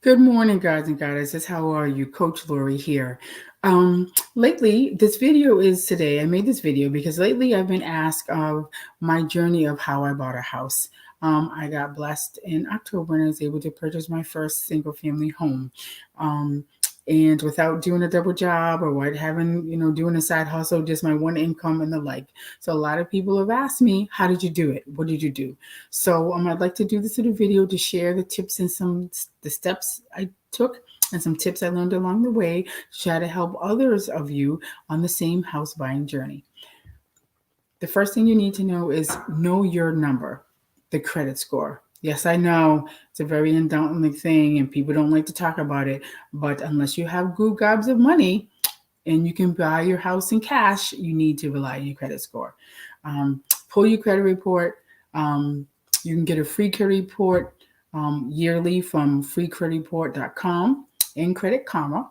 Good morning, guys and goddesses. How are you? Coach Lori here. Lately, this video is today. I made this video because lately I've been asked of my journey of how I bought a house. I got blessed in October and I was able to purchase my first single family home. Um, and without doing a double job or what having, doing a side hustle, just my one income and the like. So a lot of people have asked me, how did you do it? What did you do? So I'd like to do this little video to share the tips and the steps I took and some tips I learned along the way to try to help others of you on the same house buying journey. The first thing you need to know is know your number, the credit score. Yes, I know it's a very undaunting thing and people don't like to talk about it, but unless you have good gobs of money and you can buy your house in cash, you need to rely on your credit score. Um, Pull your credit report. Um, you can get a free credit report yearly from freecreditreport.com in Credit Karma.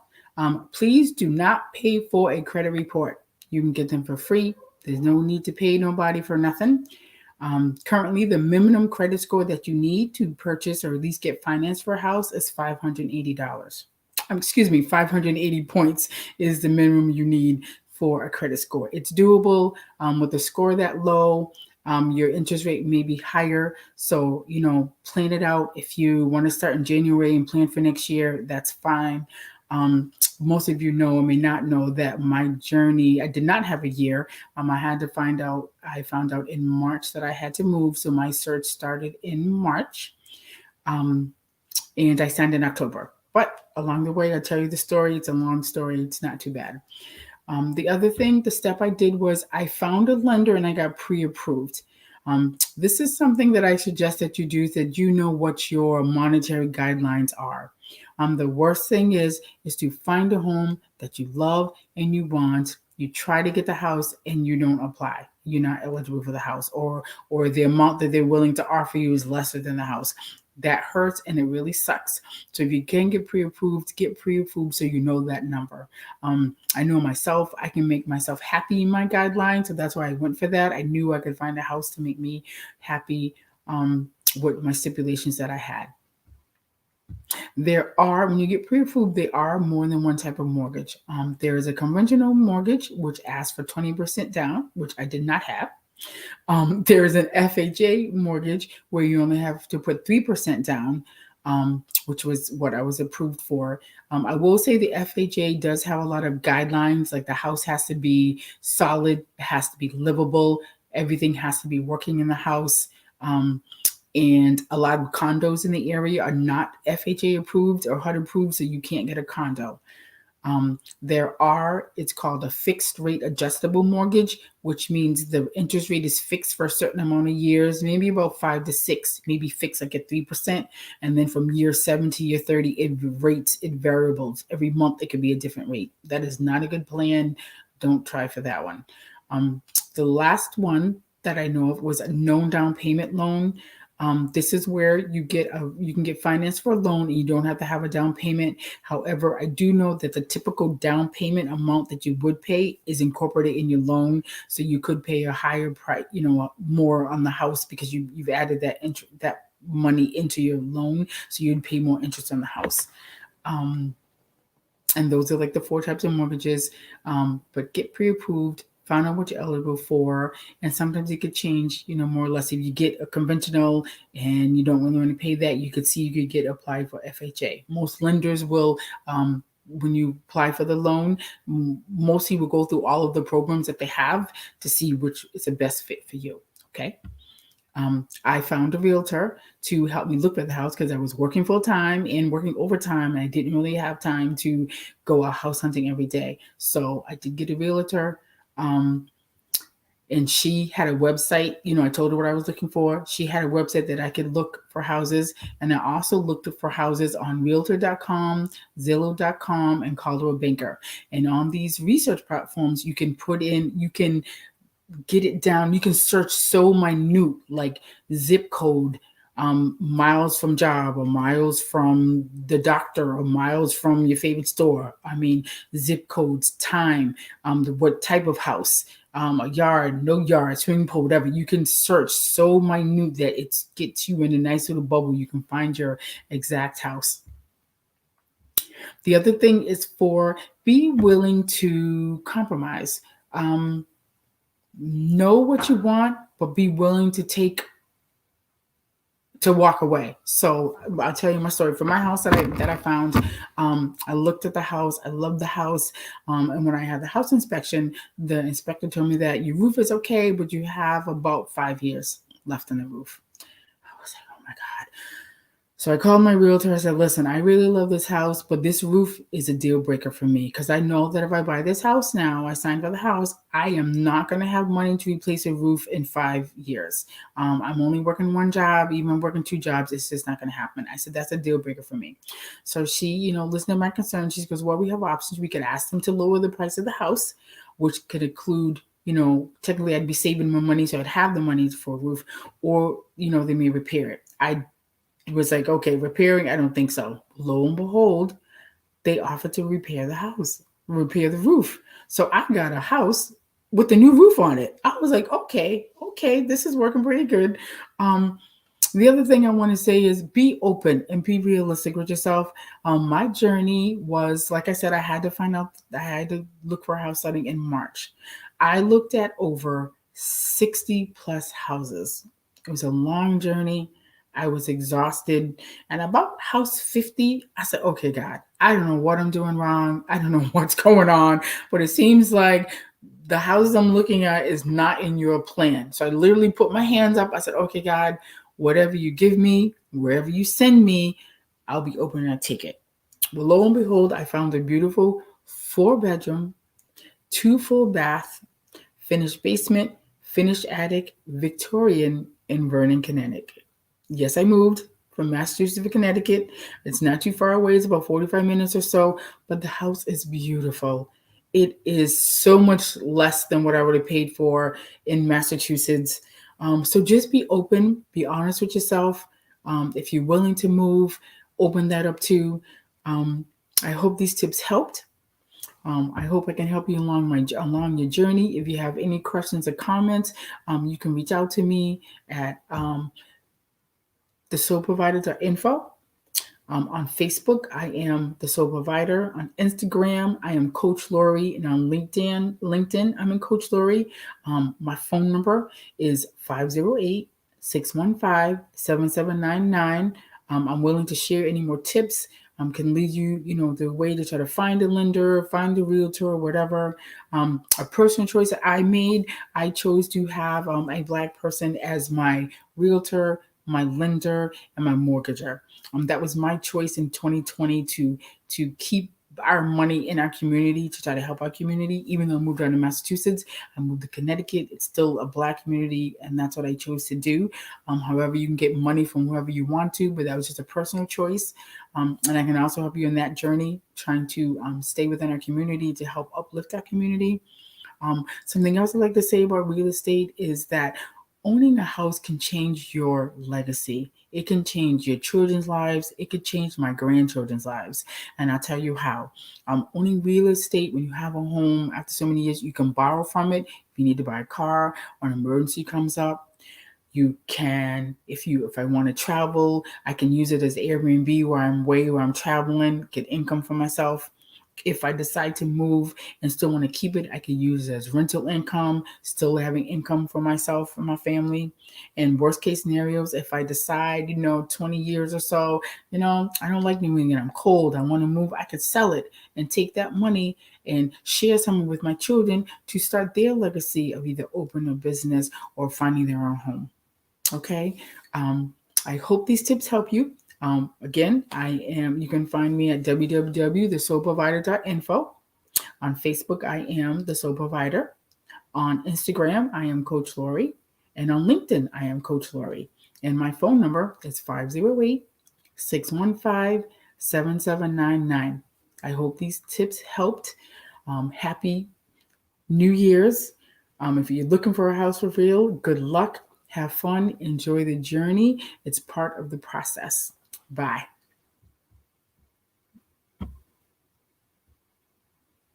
Please do not pay for a credit report. You can get them for free. There's no need to pay nobody for nothing. Currently, the minimum credit score that you need to purchase or at least get finance for a house is $580. 580 points is the minimum you need for a credit score. It's doable with a score that low. Your interest rate may be higher. So, plan it out. If you want to start in January and plan for next year, that's fine. Most of you know or may not know that my journey, I did not have a year. I found out in March that I had to move. So my search started in March and I signed in October. But along the way, I'll tell you the story. It's a long story. It's not too bad. The step I did was I found a lender and I got pre-approved. This is something that I suggest that you do, that you know what your monetary guidelines are. The worst thing is to find a home that you love and you want. You try to get the house and you don't apply. You're not eligible for the house, or the amount that they're willing to offer you is lesser than the house. That hurts and it really sucks. So if you can get pre-approved, so you know that number. I know myself, I can make myself happy in my guidelines. So that's why I went for that. I knew I could find a house to make me happy with my stipulations that I had. When you get pre-approved, there are more than one type of mortgage. There is a conventional mortgage, which asks for 20% down, which I did not have. There is an FHA mortgage where you only have to put 3% down, which was what I was approved for. I will say the FHA does have a lot of guidelines, like the house has to be solid, it has to be livable, everything has to be working in the house. And a lot of condos in the area are not FHA approved or HUD approved, so you can't get a condo. It's called a fixed rate adjustable mortgage, which means the interest rate is fixed for a certain amount of years, maybe about 5 to 6, maybe fixed like at 3%. And then from year 7 to year 30, it variables. Every month it could be a different rate. That is not a good plan. Don't try for that one. The last one that I know of was a known down payment loan. This is where you can get finance for a loan and you don't have to have a down payment. However, I do know that the typical down payment amount that you would pay is incorporated in your loan, so you could pay a higher price, more on the house because you've added that money into your loan, so you'd pay more interest on the house. And those are like the 4 types of mortgages. But get pre-approved, find out what you're eligible for, and sometimes it could change, more or less. If you get a conventional and you don't really want to pay that, you could get applied for FHA. Most lenders will, when you apply for the loan, mostly will go through all of the programs that they have to see which is the best fit for you. Okay. I found a realtor to help me look for the house because I was working full time and working overtime. And I didn't really have time to go out house hunting every day. So I did get a realtor. And she had a website. I told her what I was looking for. She had a website that I could look for houses. And I also looked for houses on realtor.com, Zillow.com, and Coldwell Banker. And on these research platforms, you can get it down. You can search so minute, like zip code, miles from job, or miles from the doctor, or miles from your favorite store. I mean, zip codes, time, what type of house, a yard, no yard, swimming pool, whatever. You can search so minute that it gets you in a nice little bubble. You can find your exact house. The other thing is for be willing to compromise. Know what you want, but be willing to walk away. So I'll tell you my story. For my house that I found, I looked at the house. I loved the house. And when I had the house inspection, the inspector told me that your roof is okay, but you have about 5 years left on the roof. I was like, oh my God. So I called my realtor. I said, listen, I really love this house, but this roof is a deal breaker for me because I know that if I buy this house now, I signed for the house, I am not going to have money to replace a roof in 5 years. I'm only working one job, even working two jobs. It's just not going to happen. I said, that's a deal breaker for me. So she, listened to my concerns. She goes, well, we have options. We could ask them to lower the price of the house, which could include technically I'd be saving more money, so I'd have the money for a roof, or, they may repair it. I was like, okay, repairing, I don't think so. Lo and behold, they offered to repair the house, repair the roof. So I got a house with the new roof on it. I was like, okay, this is working pretty good. The other thing I want to say is be open and be realistic with yourself. My journey was, like I said, I had to look for a house starting in March. I looked at over 60 plus houses. It was a long journey. I was exhausted. And about house 50, I said, okay, God, I don't know what I'm doing wrong. I don't know what's going on, but it seems like the houses I'm looking at is not in your plan. So I literally put my hands up. I said, okay, God, whatever you give me, wherever you send me, I'll be opening a ticket. Well, lo and behold, I found a beautiful 4-bedroom, 2 full bath, finished basement, finished attic, Victorian in Vernon, Connecticut. Yes, I moved from Massachusetts to Connecticut. It's not too far away. It's about 45 minutes or so, but the house is beautiful. It is so much less than what I would have paid for in Massachusetts. So just be open, be honest with yourself. If you're willing to move, open that up too. I hope these tips helped. I hope I can help you along your journey. If you have any questions or comments, you can reach out to me at thesoulprovider.info. On Facebook, I am the Soul Provider. On Instagram, I am Coach Lori, and on LinkedIn, I'm in Coach Lori. My phone number is 508-615-7799. I'm willing to share any more tips. Can lead you, the way to try to find a lender, find a realtor, or whatever. A personal choice that I made, I chose to have a Black person as my realtor, my lender, and my mortgager. That was my choice in 2020 to keep our money in our community, to try to help our community. Even though I moved out of Massachusetts, I moved to Connecticut. It's still a Black community, and that's what I chose to do. However, you can get money from whoever you want to, but that was just a personal choice. And I can also help you in that journey, trying to stay within our community to help uplift our community. Something else I'd like to say about real estate is that owning a house can change your legacy. It can change your children's lives. It could change my grandchildren's lives. And I'll tell you how. Owning real estate, when you have a home after so many years, you can borrow from it. If you need to buy a car or an emergency comes up, you can, if I want to travel, I can use it as Airbnb where I'm traveling, get income for myself. If I decide to move and still want to keep it, I can use it as rental income, still having income for myself and my family. And worst case scenarios, if I decide, 20 years or so, I don't like New England, I'm cold, I want to move, I could sell it and take that money and share some with my children to start their legacy of either opening a business or finding their own home. Okay. I hope these tips help you. Again, you can find me at www.thesoulprovider.info. On Facebook, I am The Soul Provider. On Instagram, I am Coach Lori. And on LinkedIn, I am Coach Lori. And my phone number is 508-615-7799. I hope these tips helped. Happy New Year's. If you're looking for a house for real, good luck. Have fun. Enjoy the journey. It's part of the process. Bye.